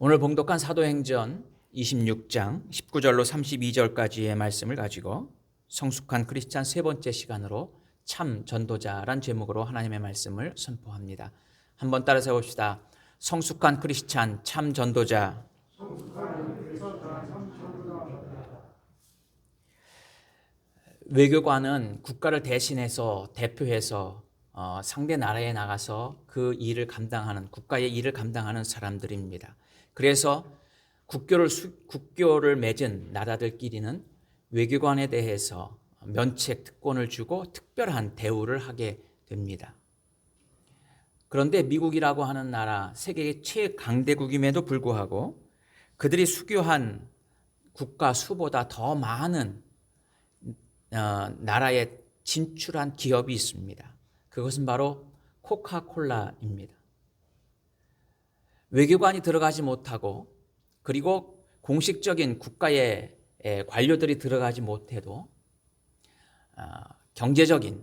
오늘 봉독한 사도행전 26장 19절로 32절까지의 말씀을 가지고 성숙한 크리스찬 세 번째 시간으로 참 전도자란 제목으로 하나님의 말씀을 선포합니다. 한번 따라서 봅시다. 성숙한 크리스찬 참 전도자. 외교관은 국가를 대신해서 대표해서 상대 나라에 나가서 그 일을 감당하는, 국가의 일을 감당하는 사람들입니다. 그래서 국교를 맺은 나라들끼리는 외교관에 대해서 면책 특권을 주고 특별한 대우를 하게 됩니다. 그런데 미국이라고 하는 나라, 세계의 최강대국임에도 불구하고 그들이 수교한 국가 수보다 더 많은 나라에 진출한 기업이 있습니다. 그것은 바로 코카콜라입니다. 외교관이 들어가지 못하고 그리고 공식적인 국가의 관료들이 들어가지 못해도 경제적인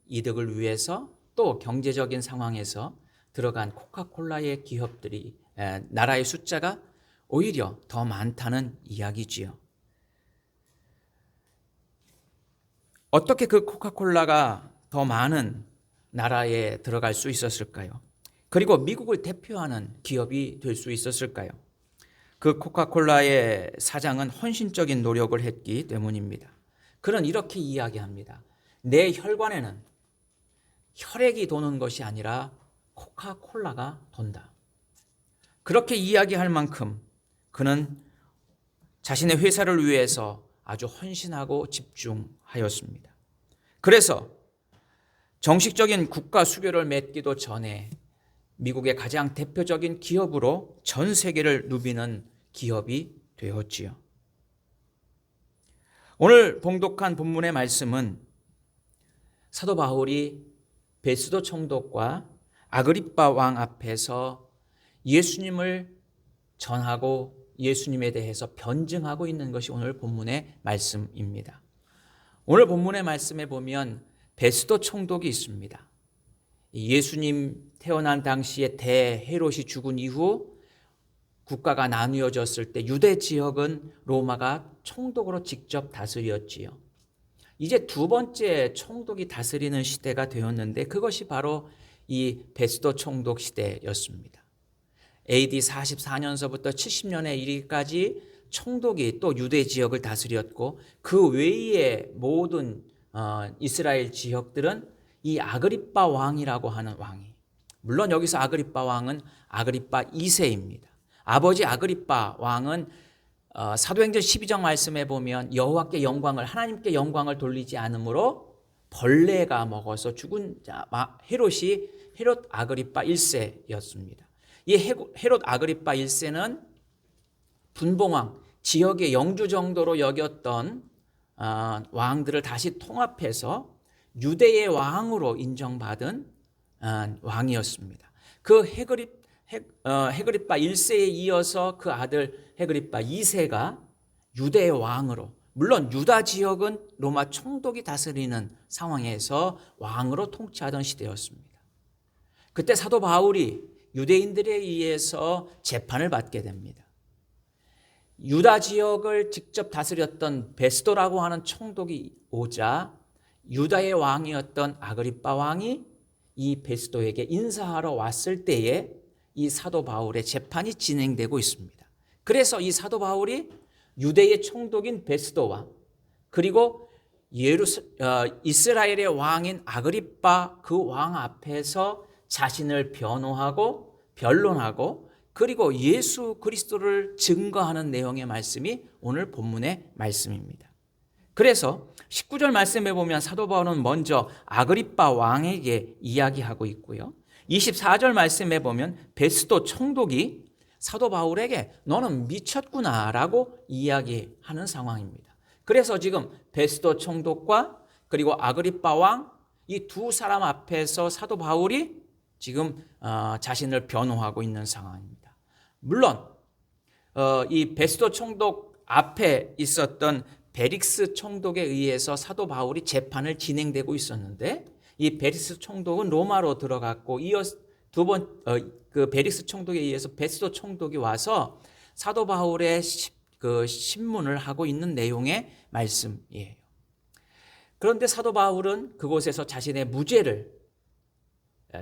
이득을 위해서 또 경제적인 상황에서 들어간 코카콜라의 기업들이 나라의 숫자가 오히려 더 많다는 이야기지요. 어떻게 그 코카콜라가 더 많은 나라에 들어갈 수 있었을까요? 그리고 미국을 대표하는 기업이 될 수 있었을까요? 그 코카콜라의 사장은 헌신적인 노력을 했기 때문입니다. 그는 이렇게 이야기합니다. 내 혈관에는 혈액이 도는 것이 아니라 코카콜라가 돈다. 그렇게 이야기할 만큼 그는 자신의 회사를 위해서 아주 헌신하고 집중하였습니다. 그래서 정식적인 국가 수교를 맺기도 전에 미국의 가장 대표적인 기업으로 전 세계를 누비는 기업이 되었지요. 오늘 봉독한 본문의 말씀은 사도 바울이 베스도 총독과 아그리빠 왕 앞에서 예수님을 전하고 예수님에 대해서 변증하고 있는 것이 오늘 본문의 말씀입니다. 오늘 본문의 말씀에 보면 베스도 총독이 있습니다. 예수님 태어난 당시에 대헤롯이 죽은 이후 국가가 나누어졌을 때 유대 지역은 로마가 총독으로 직접 다스렸지요. 이제 두 번째 총독이 다스리는 시대가 되었는데 그것이 바로 이 베스도 총독 시대였습니다. AD 44년서부터 70년에 이르기까지 총독이 또 유대 지역을 다스렸고 그 외의 모든 이스라엘 지역들은 이 아그리빠 왕이라고 하는 왕이, 물론 여기서 아그리빠 왕은 아그리빠 2세입니다. 아버지 아그리빠 왕은 사도행전 12장 말씀에 보면 여호와께 영광을, 하나님께 영광을 돌리지 않으므로 벌레가 먹어서 죽은 헤롯이 헤롯 아그리빠 1세였습니다. 이 헤롯 아그리빠 1세는 분봉왕, 지역의 영주 정도로 여겼던 왕들을 다시 통합해서 유대의 왕으로 인정받은 왕이었습니다. 그 헤그리빠 1세에 이어서 그 아들 헤그리빠 2세가 유대의 왕으로, 물론 유다 지역은 로마 총독이 다스리는 상황에서 왕으로 통치하던 시대였습니다. 그때 사도 바울이 유대인들에 의해서 재판을 받게 됩니다. 유다 지역을 직접 다스렸던 베스도라고 하는 총독이 오자 유다의 왕이었던 아그리빠 왕이 이 베스도에게 인사하러 왔을 때에 이 사도 바울의 재판이 진행되고 있습니다. 그래서 이 사도 바울이 유대의 총독인 베스도와 그리고 이스라엘의 왕인 아그리빠 그 왕 앞에서 자신을 변호하고 변론하고 그리고 예수 그리스도를 증거하는 내용의 말씀이 오늘 본문의 말씀입니다. 그래서 19절 말씀에 보면 사도 바울은 먼저 아그리빠 왕에게 이야기하고 있고요. 24절 말씀에 보면 베스도 총독이 사도 바울에게 너는 미쳤구나라고 이야기하는 상황입니다. 그래서 지금 베스도 총독과 그리고 아그리빠 왕 이 두 사람 앞에서 사도 바울이 지금 자신을 변호하고 있는 상황입니다. 물론 이 베스도 총독 앞에 있었던 베릭스 총독에 의해서 사도 바울이 재판을 진행되고 있었는데 이 베릭스 총독은 로마로 들어갔고 그 베릭스 총독에 의해서 베스도 총독이 와서 사도 바울의 그 신문을 하고 있는 내용의 말씀이에요. 그런데 사도 바울은 그곳에서 자신의 무죄를,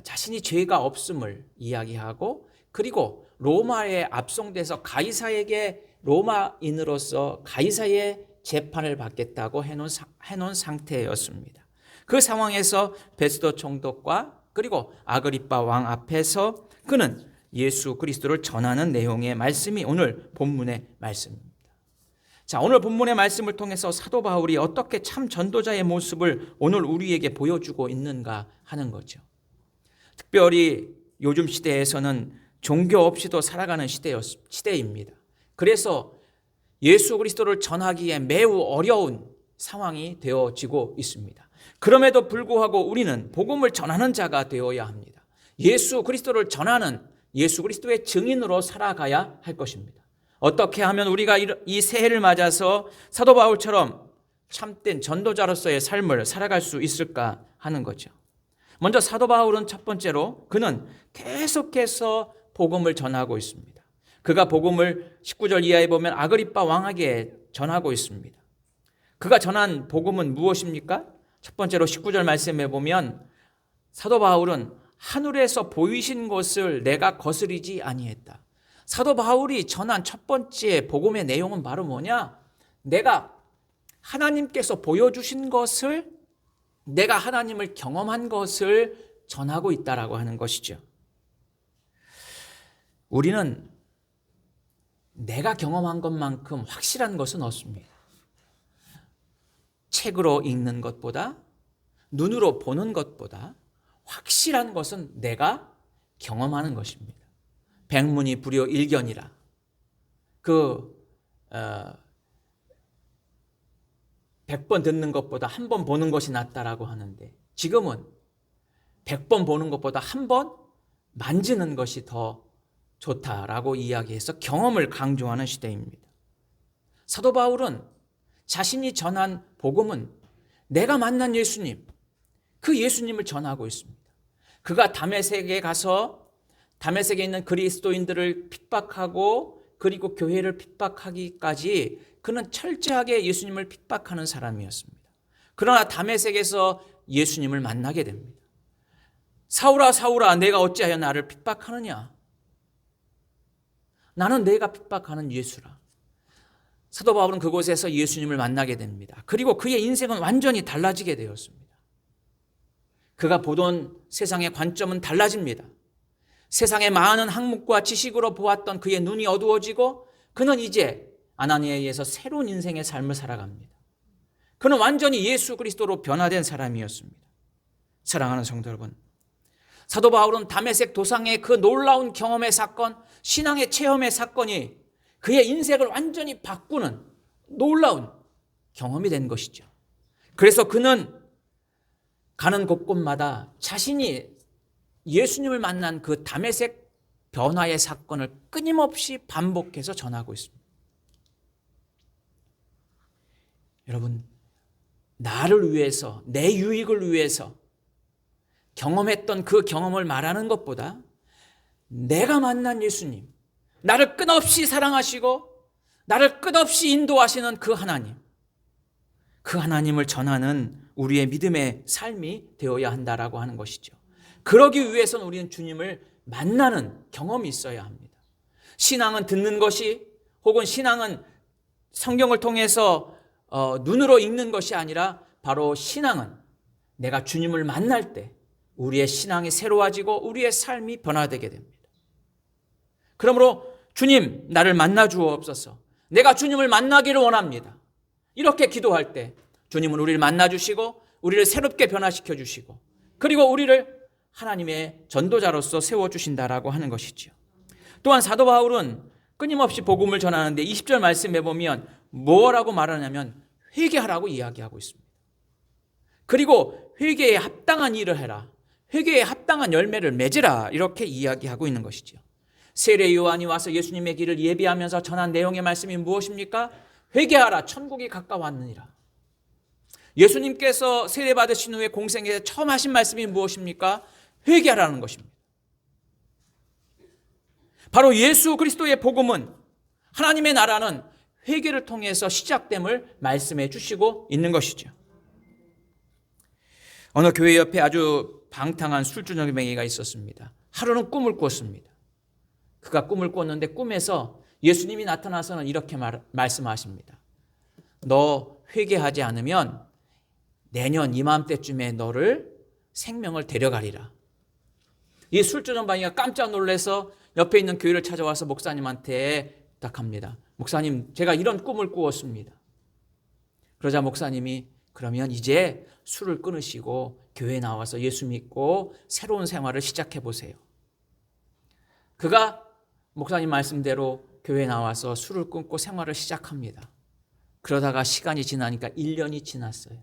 자신이 죄가 없음을 이야기하고, 그리고 로마에 압송돼서 가이사에게 로마인으로서 가이사의 재판을 받겠다고 해놓은 상태였습니다. 그 상황에서 베스도 총독과 그리고 아그리빠 왕 앞에서 그는 예수 그리스도를 전하는 내용의 말씀이 오늘 본문의 말씀입니다. 자, 오늘 본문의 말씀을 통해서 사도 바울이 어떻게 참 전도자의 모습을 오늘 우리에게 보여주고 있는가 하는 거죠. 특별히 요즘 시대에서는 종교 없이도 살아가는 시대입니다. 그래서 예수 그리스도를 전하기에 매우 어려운 상황이 되어지고 있습니다. 그럼에도 불구하고 우리는 복음을 전하는 자가 되어야 합니다. 예수 그리스도를 전하는 예수 그리스도의 증인으로 살아가야 할 것입니다. 어떻게 하면 우리가 이 새해를 맞아서 사도 바울처럼 참된 전도자로서의 삶을 살아갈 수 있을까 하는 거죠. 먼저 사도 바울은 첫 번째로 그는 계속해서 복음을 전하고 있습니다. 그가 복음을 19절 이하에 보면 아그리빠 왕에게 전하고 있습니다. 그가 전한 복음은 무엇입니까? 첫 번째로 19절 말씀에 보면 사도 바울은 하늘에서 보이신 것을 내가 거스르지 아니했다. 사도 바울이 전한 첫 번째 복음의 내용은 바로 뭐냐? 내가 하나님께서 보여주신 것을, 내가 하나님을 경험한 것을 전하고 있다라고 하는 것이죠. 우리는 내가 경험한 것만큼 확실한 것은 없습니다. 책으로 읽는 것보다, 눈으로 보는 것보다 확실한 것은 내가 경험하는 것입니다. 백문이 불여 일견이라. 100번 듣는 것보다 한 번 보는 것이 낫다라고 하는데, 지금은 100번 보는 것보다 한 번 만지는 것이 더 좋다라고 이야기해서 경험을 강조하는 시대입니다. 사도 바울은 자신이 전한 복음은 내가 만난 예수님, 그 예수님을 전하고 있습니다. 그가 다메섹에 가서 다메섹에 있는 그리스도인들을 핍박하고 그리고 교회를 핍박하기까지 그는 철저하게 예수님을 핍박하는 사람이었습니다. 그러나 다메섹에서 예수님을 만나게 됩니다. 사울아 사울아 내가 어찌하여 나를 핍박하느냐? 나는 내가 핍박하는 예수라. 사도 바울은 그곳에서 예수님을 만나게 됩니다. 그리고 그의 인생은 완전히 달라지게 되었습니다. 그가 보던 세상의 관점은 달라집니다. 세상의 많은 학문과 지식으로 보았던 그의 눈이 어두워지고 그는 이제 하나님에 의해서 새로운 인생의 삶을 살아갑니다. 그는 완전히 예수 그리스도로 변화된 사람이었습니다. 사랑하는 성도 여러분, 사도 바울은 다메섹 도상의 그 놀라운 경험의 사건, 신앙의 체험의 사건이 그의 인생을 완전히 바꾸는 놀라운 경험이 된 것이죠. 그래서 그는 가는 곳곳마다 자신이 예수님을 만난 그 다메섹 변화의 사건을 끊임없이 반복해서 전하고 있습니다. 여러분, 나를 위해서, 내 유익을 위해서 경험했던 그 경험을 말하는 것보다 내가 만난 예수님, 나를 끝없이 사랑하시고 나를 끝없이 인도하시는 그 하나님, 그 하나님을 전하는 우리의 믿음의 삶이 되어야 한다라고 하는 것이죠. 그러기 위해서는 우리는 주님을 만나는 경험이 있어야 합니다. 신앙은 듣는 것이, 혹은 신앙은 성경을 통해서 눈으로 읽는 것이 아니라 바로 신앙은 내가 주님을 만날 때 우리의 신앙이 새로워지고 우리의 삶이 변화되게 됩니다. 그러므로 주님 나를 만나 주옵소서, 내가 주님을 만나기를 원합니다. 이렇게 기도할 때 주님은 우리를 만나 주시고 우리를 새롭게 변화시켜 주시고 그리고 우리를 하나님의 전도자로서 세워주신다라고 하는 것이죠. 또한 사도 바울은 끊임없이 복음을 전하는데 20절 말씀에 보면 뭐라고 말하냐면 회개하라고 이야기하고 있습니다. 그리고 회개에 합당한 일을 해라, 회개에 합당한 열매를 맺으라, 이렇게 이야기하고 있는 것이죠. 세례 요한이 와서 예수님의 길을 예비하면서 전한 내용의 말씀이 무엇입니까? 회개하라, 천국이 가까웠느니라. 예수님께서 세례 받으신 후에 공생에 처음 하신 말씀이 무엇입니까? 회개하라는 것입니다. 바로 예수 그리스도의 복음은, 하나님의 나라는 회개를 통해서 시작됨을 말씀해 주시고 있는 것이죠. 어느 교회 옆에 아주 방탕한 술주정뱅이가 있었습니다. 하루는 꿈을 꿨습니다. 그가 꿈을 꿨는데 꿈에서 예수님이 나타나서는 이렇게 말씀하십니다. 너 회개하지 않으면 내년 이맘때쯤에 너를 생명을 데려가리라. 이 술주정뱅이가 깜짝 놀라서 옆에 있는 교회를 찾아와서 목사님한테 부탁합니다. 목사님, 제가 이런 꿈을 꾸었습니다. 그러자 목사님이 그러면 이제 술을 끊으시고 교회에 나와서 예수 믿고 새로운 생활을 시작해 보세요. 그가 목사님 말씀대로 교회에 나와서 술을 끊고 생활을 시작합니다. 그러다가 시간이 지나니까 1년이 지났어요.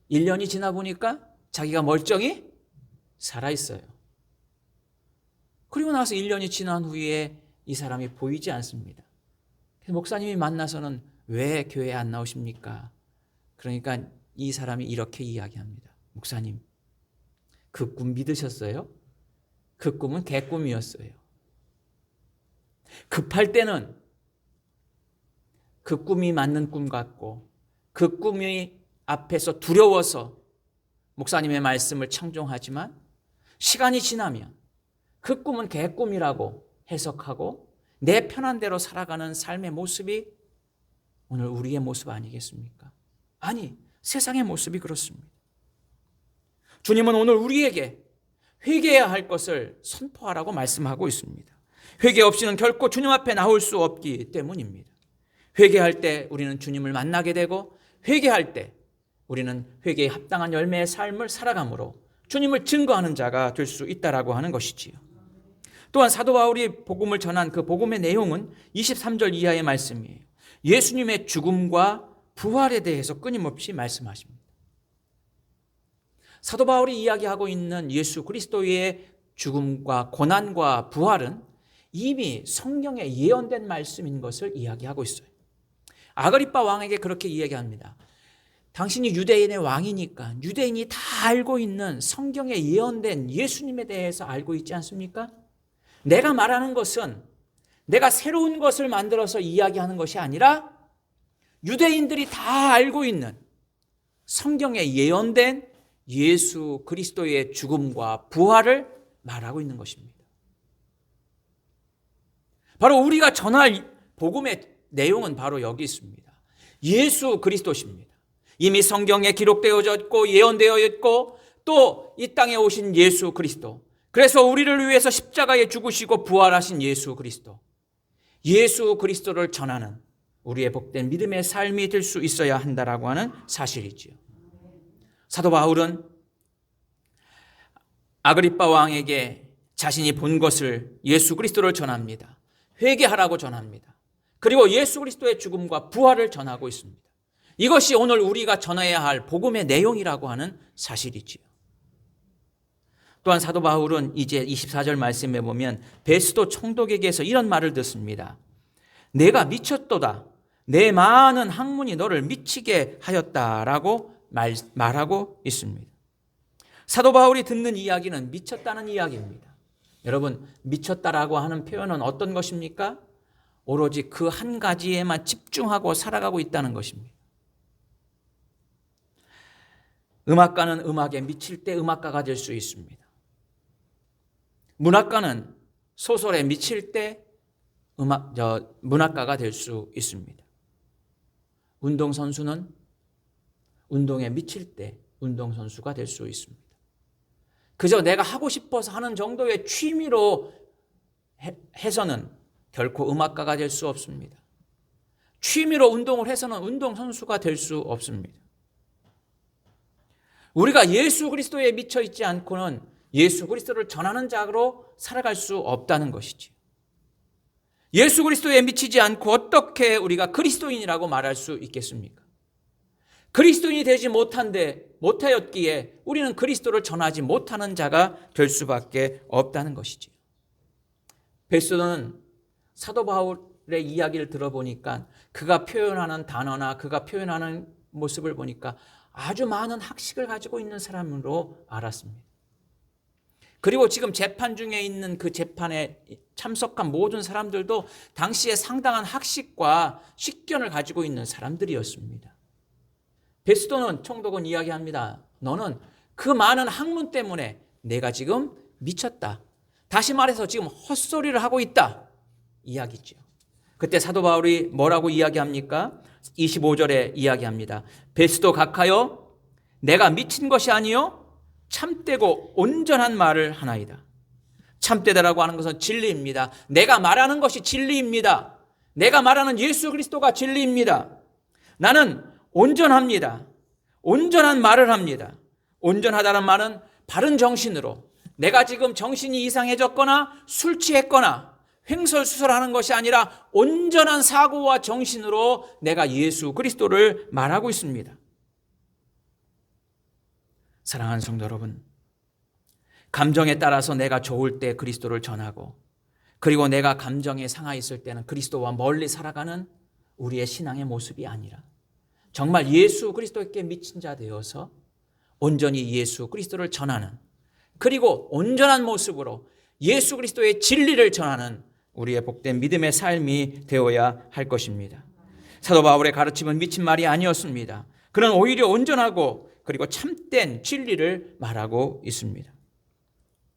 1년이 지나 보니까 자기가 멀쩡히 살아있어요. 그리고 나서 1년이 지난 후에 이 사람이 보이지 않습니다. 그래서 목사님이 만나서는 왜 교회에 안 나오십니까? 그러니까 이 사람이 이렇게 이야기합니다. 목사님, 그 꿈 믿으셨어요? 그 꿈은 개꿈이었어요. 급할 때는 그 꿈이 맞는 꿈 같고 그 꿈이 앞에서 두려워서 목사님의 말씀을 청종하지만 시간이 지나면 그 꿈은 개꿈이라고 해석하고 내 편한 대로 살아가는 삶의 모습이 오늘 우리의 모습 아니겠습니까? 아니, 세상의 모습이 그렇습니다. 주님은 오늘 우리에게 회개해야 할 것을 선포하라고 말씀하고 있습니다. 회개 없이는 결코 주님 앞에 나올 수 없기 때문입니다. 회개할 때 우리는 주님을 만나게 되고 회개할 때 우리는 회개에 합당한 열매의 삶을 살아감으로 주님을 증거하는 자가 될 수 있다라고 하는 것이지요. 또한 사도 바울이 복음을 전한 그 복음의 내용은 23절 이하의 말씀이에요. 예수님의 죽음과 부활에 대해서 끊임없이 말씀하십니다. 사도 바울이 이야기하고 있는 예수 그리스도의 죽음과 고난과 부활은 이미 성경에 예언된 말씀인 것을 이야기하고 있어요. 아그리빠 왕에게 그렇게 이야기합니다. 당신이 유대인의 왕이니까 유대인이 다 알고 있는 성경에 예언된 예수님에 대해서 알고 있지 않습니까? 내가 말하는 것은 내가 새로운 것을 만들어서 이야기하는 것이 아니라 유대인들이 다 알고 있는 성경에 예언된 예수 그리스도의 죽음과 부활을 말하고 있는 것입니다. 바로 우리가 전할 복음의 내용은 바로 여기 있습니다. 예수 그리스도십니다. 이미 성경에 기록되어져 있고 예언되어 있고 또 이 땅에 오신 예수 그리스도, 그래서 우리를 위해서 십자가에 죽으시고 부활하신 예수 그리스도, 예수 그리스도를 전하는 우리의 복된 믿음의 삶이 될 수 있어야 한다라고 하는 사실이지요. 사도 바울은 아그리빠 왕에게 자신이 본 것을 예수 그리스도를 전합니다. 회개하라고 전합니다. 그리고 예수 그리스도의 죽음과 부활을 전하고 있습니다. 이것이 오늘 우리가 전해야 할 복음의 내용이라고 하는 사실이지요. 또한 사도 바울은 이제 24절 말씀에 보면 베스도 총독에게서 이런 말을 듣습니다. 내가 미쳤도다. 내 많은 학문이 너를 미치게 하였다라고 말하고 있습니다. 사도 바울이 듣는 이야기는 미쳤다는 이야기입니다. 여러분, 미쳤다라고 하는 표현은 어떤 것입니까? 오로지 그 한 가지에만 집중하고 살아가고 있다는 것입니다. 음악가는 음악에 미칠 때 음악가가 될 수 있습니다. 문학가는 소설에 미칠 때 문학가가 될 수 있습니다. 운동선수는 운동에 미칠 때 운동선수가 될 수 있습니다. 그저 내가 하고 싶어서 하는 정도의 취미로 해서는 결코 음악가가 될 수 없습니다. 취미로 운동을 해서는 운동선수가 될 수 없습니다. 우리가 예수 그리스도에 미쳐 있지 않고는 예수 그리스도를 전하는 자로 살아갈 수 없다는 것이지. 예수 그리스도에 미치지 않고 어떻게 우리가 그리스도인이라고 말할 수 있겠습니까? 그리스도인이 되지 못하였기에 우리는 그리스도를 전하지 못하는 자가 될 수밖에 없다는 것이지. 베스도는 사도 바울의 이야기를 들어보니까 그가 표현하는 단어나 그가 표현하는 모습을 보니까 아주 많은 학식을 가지고 있는 사람으로 알았습니다. 그리고 지금 재판 중에 있는 그 재판에 참석한 모든 사람들도 당시에 상당한 학식과 식견을 가지고 있는 사람들이었습니다. 베스도는 총독은 이야기합니다. 너는 그 많은 학문 때문에 내가 지금 미쳤다. 다시 말해서 지금 헛소리를 하고 있다. 이야기죠. 그때 사도 바울이 뭐라고 이야기합니까? 25절에 이야기합니다. 베스도 각하여 내가 미친 것이 아니요 참되고 온전한 말을 하나이다. 참되다라고 하는 것은 진리입니다. 내가 말하는 것이 진리입니다. 내가 말하는 예수 그리스도가 진리입니다. 나는 온전합니다. 온전한 말을 합니다. 온전하다는 말은 바른 정신으로, 내가 지금 정신이 이상해졌거나 술 취했거나 횡설수설하는 것이 아니라 온전한 사고와 정신으로 내가 예수 그리스도를 말하고 있습니다. 사랑하는 성도 여러분, 감정에 따라서 내가 좋을 때 그리스도를 전하고, 그리고 내가 감정에 상하 있을 때는 그리스도와 멀리 살아가는 우리의 신앙의 모습이 아니라 정말 예수 그리스도께 미친 자 되어서 온전히 예수 그리스도를 전하는, 그리고 온전한 모습으로 예수 그리스도의 진리를 전하는 우리의 복된 믿음의 삶이 되어야 할 것입니다. 사도 바울의 가르침은 미친 말이 아니었습니다. 그는 오히려 온전하고 그리고 참된 진리를 말하고 있습니다.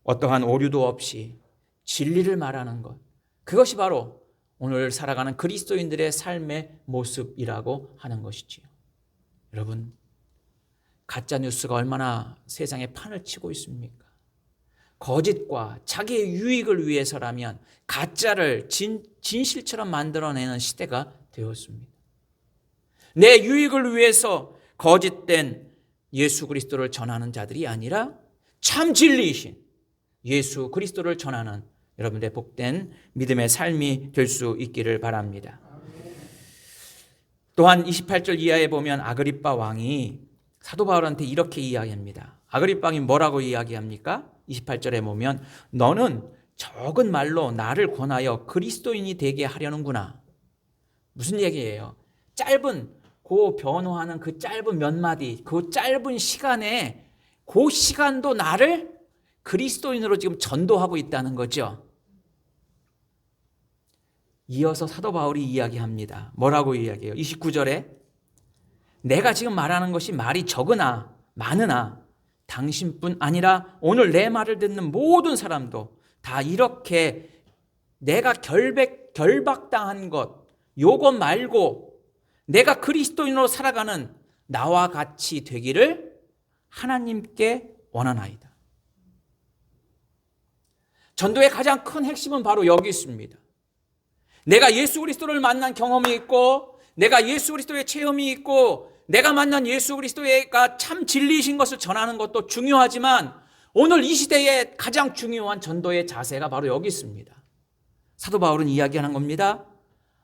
어떠한 오류도 없이 진리를 말하는 것, 그것이 바로 오늘 살아가는 그리스도인들의 삶의 모습이라고 하는 것이지요. 여러분, 가짜 뉴스가 얼마나 세상에 판을 치고 있습니까? 거짓과 자기의 유익을 위해서라면 가짜를 진실처럼 만들어내는 시대가 되었습니다. 내 유익을 위해서 거짓된 예수 그리스도를 전하는 자들이 아니라 참 진리이신 예수 그리스도를 전하는 여러분들의 복된 믿음의 삶이 될 수 있기를 바랍니다. 또한 28절 이하에 보면 아그리빠 왕이 사도 바울한테 이렇게 이야기합니다. 아그리빠 왕이 뭐라고 이야기합니까? 28절에 보면 너는 적은 말로 나를 권하여 그리스도인이 되게 하려는구나. 무슨 얘기예요? 짧은 그 변호하는 그 짧은 몇 마디, 그 짧은 시간에 그 시간도 나를 그리스도인으로 지금 전도하고 있다는 거죠. 이어서 사도 바울이 이야기합니다. 뭐라고 이야기해요? 29절에 내가 지금 말하는 것이 말이 적으나 많으나 당신뿐 아니라 오늘 내 말을 듣는 모든 사람도 다 이렇게 내가 결박당한 것, 요것 말고 내가 그리스도인으로 살아가는 나와 같이 되기를 하나님께 원하나이다. 전도의 가장 큰 핵심은 바로 여기 있습니다. 내가 예수 그리스도를 만난 경험이 있고, 내가 예수 그리스도의 체험이 있고, 내가 만난 예수 그리스도가 참 진리이신 것을 전하는 것도 중요하지만 오늘 이 시대에 가장 중요한 전도의 자세가 바로 여기 있습니다. 사도 바울은 이야기하는 겁니다.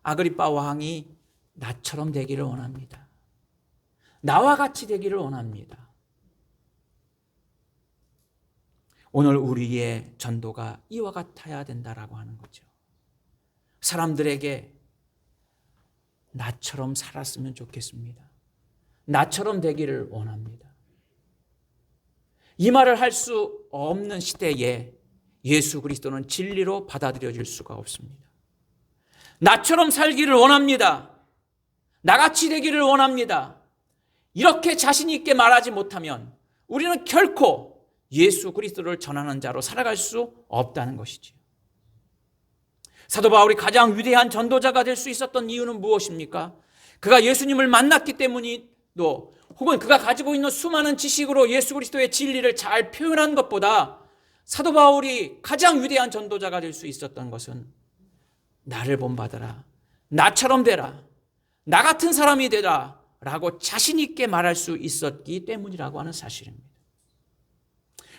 아그리빠 왕이 나처럼 되기를 원합니다. 나와 같이 되기를 원합니다. 오늘 우리의 전도가 이와 같아야 된다라고 하는 거죠. 사람들에게 나처럼 살았으면 좋겠습니다. 나처럼 되기를 원합니다. 이 말을 할 수 없는 시대에 예수 그리스도는 진리로 받아들여질 수가 없습니다. 나처럼 살기를 원합니다. 나같이 되기를 원합니다. 이렇게 자신 있게 말하지 못하면 우리는 결코 예수 그리스도를 전하는 자로 살아갈 수 없다는 것이지요. 사도 바울이 가장 위대한 전도자가 될 수 있었던 이유는 무엇입니까? 그가 예수님을 만났기 때문이도, 혹은 그가 가지고 있는 수많은 지식으로 예수 그리스도의 진리를 잘 표현한 것보다 사도 바울이 가장 위대한 전도자가 될 수 있었던 것은 나를 본받아라, 나처럼 되라, 나 같은 사람이 되라 라고 자신 있게 말할 수 있었기 때문이라고 하는 사실입니다.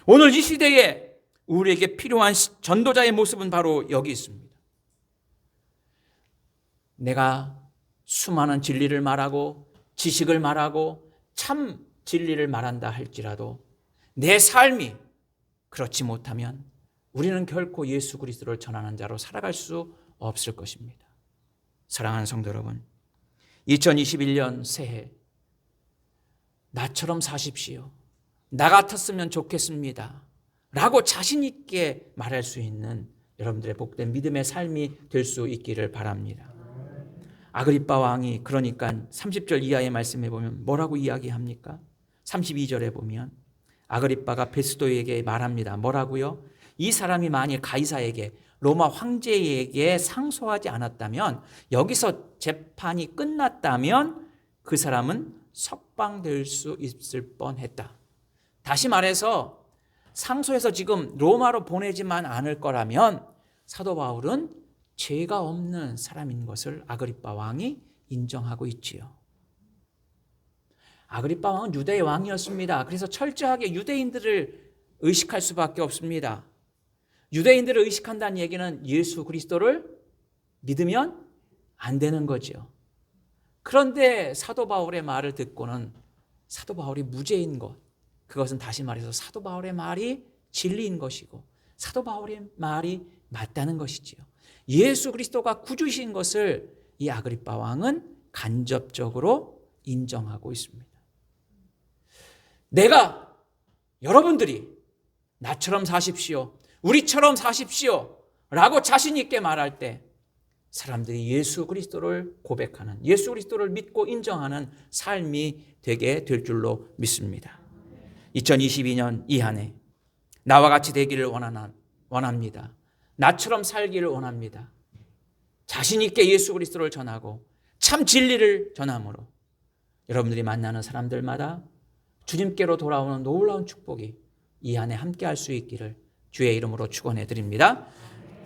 오늘 이 시대에 우리에게 필요한 전도자의 모습은 바로 여기 있습니다. 내가 수많은 진리를 말하고 지식을 말하고 참 진리를 말한다 할지라도 내 삶이 그렇지 못하면 우리는 결코 예수 그리스도를 전하는 자로 살아갈 수 없을 것입니다. 사랑하는 성도 여러분, 2021년 새해 나처럼 사십시오. 나 같았으면 좋겠습니다 라고 자신 있게 말할 수 있는 여러분들의 복된 믿음의 삶이 될 수 있기를 바랍니다. 아그리빠 왕이 그러니까 30절 이하의 말씀에 보면 뭐라고 이야기합니까? 32절에 보면 아그리빠가 베스도에게 말합니다. 뭐라고요? 이 사람이 만일 가이사에게 로마 황제에게 상소하지 않았다면, 여기서 재판이 끝났다면 그 사람은 석방될 수 있을 뻔했다. 다시 말해서 상소해서 지금 로마로 보내지만 않을 거라면 사도 바울은 죄가 없는 사람인 것을 아그리빠 왕이 인정하고 있지요. 아그리빠 왕은 유대의 왕이었습니다. 그래서 철저하게 유대인들을 의식할 수밖에 없습니다. 유대인들을 의식한다는 얘기는 예수 그리스도를 믿으면 안 되는 거죠. 그런데 사도 바울의 말을 듣고는 사도 바울이 무죄인 것, 그것은 다시 말해서 사도 바울의 말이 진리인 것이고 사도 바울의 말이 맞다는 것이지요. 예수 그리스도가 구주신 것을 이 아그리빠 왕은 간접적으로 인정하고 있습니다. 내가, 여러분들이 나처럼 사십시오, 우리처럼 사십시오 라고 자신 있게 말할 때 사람들이 예수 그리스도를 고백하는, 예수 그리스도를 믿고 인정하는 삶이 되게 될 줄로 믿습니다. 2022년 이 한 해 나와 같이 되기를 원합니다. 나처럼 살기를 원합니다. 자신 있게 예수 그리스도를 전하고 참 진리를 전함으로 여러분들이 만나는 사람들마다 주님께로 돌아오는 놀라운 축복이 이 한 해 함께 할 수 있기를 주의 이름으로 축원해 드립니다.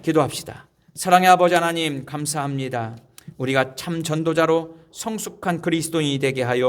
기도합시다. 사랑의 아버지 하나님, 감사합니다. 우리가 참 전도자로 성숙한 그리스도인이 되게 하여